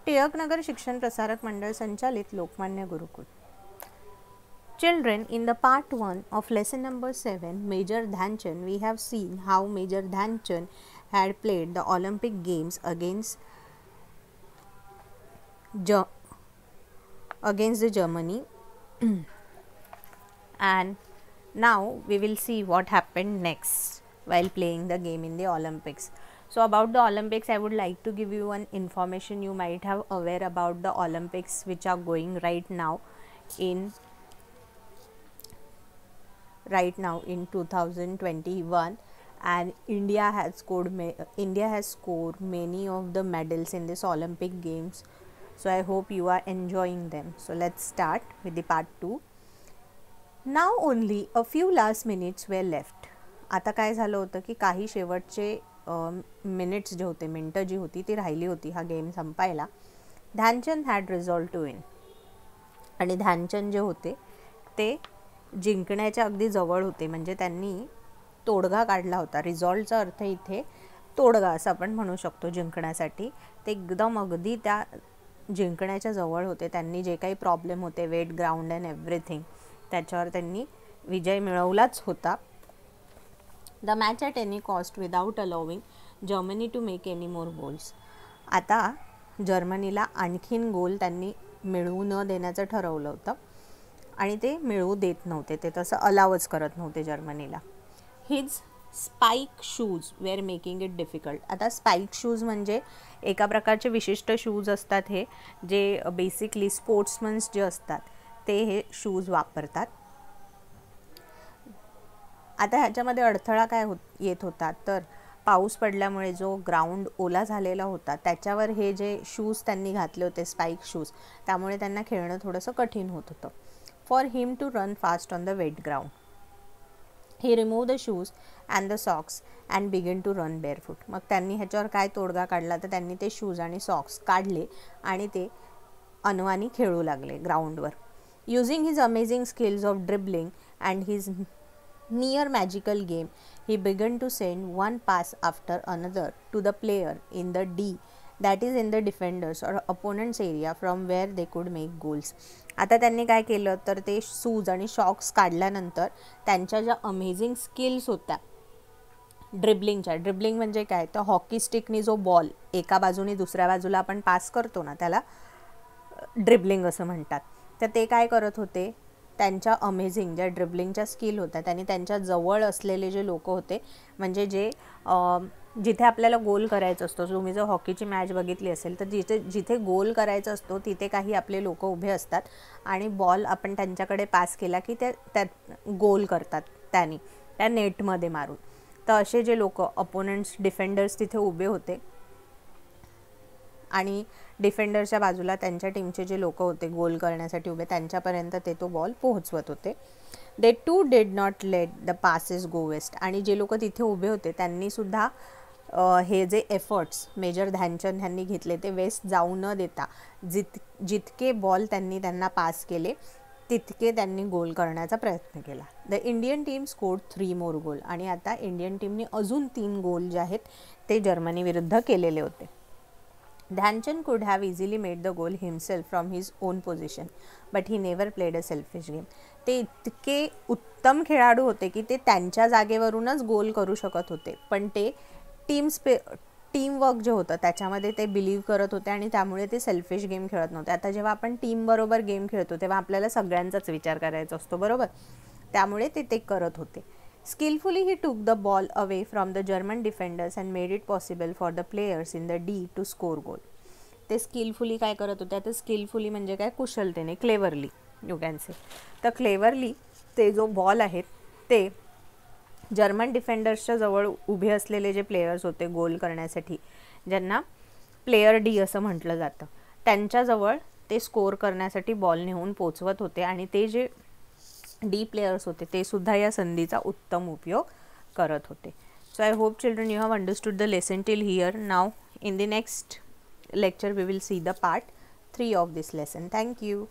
टिळकनगर शिक्षण प्रसारक मंडळ संचालित लोकमान्य गुरुकुल. Children, in the part 1 of lesson number 7, Major Dhyanchand, we have seen how Major Dhyanchand had played the Olympic Games against the Germany and now we will see what happened next while playing the game in the Olympics. So about the Olympics, I would like to give you one information you might have aware about the Olympics which are going right now in 2021, and India has scored many of the medals in this Olympic Games. So I hope you are enjoying them. So let's start with the part 2. Now only a few last minutes were left. आता काय झालं होतं की काही शेवटचे minutes जे होते, मिनटं जी होती ती राहिली होती हा गेम संपायला. Dhyan Chand had resolve to win, आणि ध्यानचंद जे होते ते जिंकण्याच्या अगदी जवळ होते, म्हणजे त्यांनी तोडगा काढला होता. रिझॉल्टचा अर्थ इथे तोडगा असं आपण म्हणू शकतो जिंकण्यासाठी. ते एकदम अगदी त्या जिंकण्याच्या जवळ होते. त्यांनी जे काही प्रॉब्लेम होते, वेट, ग्राउंड अँड एव्हरीथिंग, त्याच्यावर त्यांनी विजय मिळवलाच होता. The match at any cost without allowing Germany to make any more goals. आता जर्मनीला आणखीन गोल त्यांनी मिळवू न देण्याचं ठरवलं होतं आणि ते मिळवू देत नव्हते, ते तसं अलावच करत नव्हते जर्मनीला. His spike shoes were making it difficult. आता स्पाइक शूज म्हणजे एका प्रकारचे विशिष्ट शूज असतात हे, जे बेसिकली स्पोर्ट्समन्स जे असतात ते हे शूज वापरतात. आता ह्याच्यामध्ये अडथळा काय येत होता, तर पाऊस पडल्यामुळे जो ग्राउंड ओला झालेला होता त्याच्यावर हे जे शूज त्यांनी घातले होते, स्पाइक शूज, त्यामुळे त्यांना खेळणं थोडंसं कठीण होत होतं. For him to run fast on the wet ground, he remove the shoes and the socks and begin to run barefoot. मग त्यांनी ह्याच्यावर काय तोडगा काढला, तर त्यांनी ते शूज आणि सॉक्स काढले आणि ते अनवानी खेळू लागले ग्राउंडवर. Using his amazing skills of dribbling and his near magical game, he began to send one pass after another to the player in the D, that is in the defenders or opponents area, from where they could make goals. आता त्यांनी काय केलं, तर ते shoes आणि shocks काढल्यानंतर त्यांच्या ज्या अमेझिंग स्किल्स होत्या ड्रिबलिंगच्या, ड्रिबलिंग म्हणजे काय, तर हॉकी स्टिकनी जो बॉल एका बाजूने दुसऱ्या बाजूला आपण पास करतो ना, त्याला ड्रिबलिंग असं म्हणतात. तर ते काय करत होते, त्यांच्या अमेझिंग ज्या ड्रिबलिंगच्या स्किल होत्या त्यांनी त्यांच्या जवळ असलेले जे लोक होते, म्हणजे जे जिथे आपल्याला गोल करायचं असतो, तुम्ही जर हॉकीची मॅच बघितली असेल तर जिथे गोल करायचं असतो तिथे काही आपले लोक उभे असतात आणि बॉल आपण त्यांच्याकडे पास केला की ते त्यात गोल करतात त्यांनी त्या नेटमध्ये मारून. तर असे जे लोक अपोनंट्स, डिफेंडर्स तिथे उभे होते आणि डिफेंडरच्या बाजूला त्यांच्या टीमचे जे लोक होते गोल करण्यासाठी उभे, त्यांच्यापर्यंत ते तो बॉल पोहोचवत होते. They too did not let the passes go waste. आणि जे लोक तिथे उभे होते त्यांनी सुद्धा हे जे एफर्ट्स मेजर ध्यानचंद यांनी घेतले ते वेस्ट जाऊ न देता जितके बॉल त्यांना पास केले तितके त्यांनी गोल करण्याचा प्रयत्न केला. द इंडियन टीम स्कोर्ड 3 मोर गोल. आणि आता इंडियन टीमने अजून 3 गोल जे आहेत ते जर्मनी विरुद्ध केलेले होते. Dhyanchand could have easily made the goal himself from his own position, but he never played a selfish game. ते इतके उत्तम खेळाडू होते की ते त्यांच्या जागेवरूनच गोल करू शकत होते, पण ते टीमवर्क जे होतं त्याच्यामध्ये ते बिलीव्ह करत होते आणि त्यामुळे ते सेल्फिश गेम खेळत नव्हते. आता जेव्हा आपण टीमबरोबर गेम खेळतो तेव्हा आपल्याला सगळ्यांचाच विचार करायचा असतो, बरोबर, त्यामुळे ते करत होते. Skillfully he took the ball away from the German defenders and made it possible for the players in the D to score goal. ते स्किलफुली काय करत होते, ते स्किलफुली म्हणजे काय, कुशलतेने, क्लेवरली यू कॅन से. तर क्लेवरली ते जो बॉल आहेत ते जर्मन डिफेंडर्सच्या जवळ उभे असलेले जे प्लेयर्स होते गोल करण्यासाठी, ज्यांना प्लेयर डी असं म्हटलं जातं, त्यांच्याजवळ ते स्कोर करण्यासाठी बॉल नेऊन पोचवत होते आणि ते जे डी प्लेयर्स होते ते सुद्धा या संधीचा उत्तम उपयोग करत होते. So I hope children you have understood the lesson till here. Now in the next lecture we will see the part 3 of this lesson. Thank you.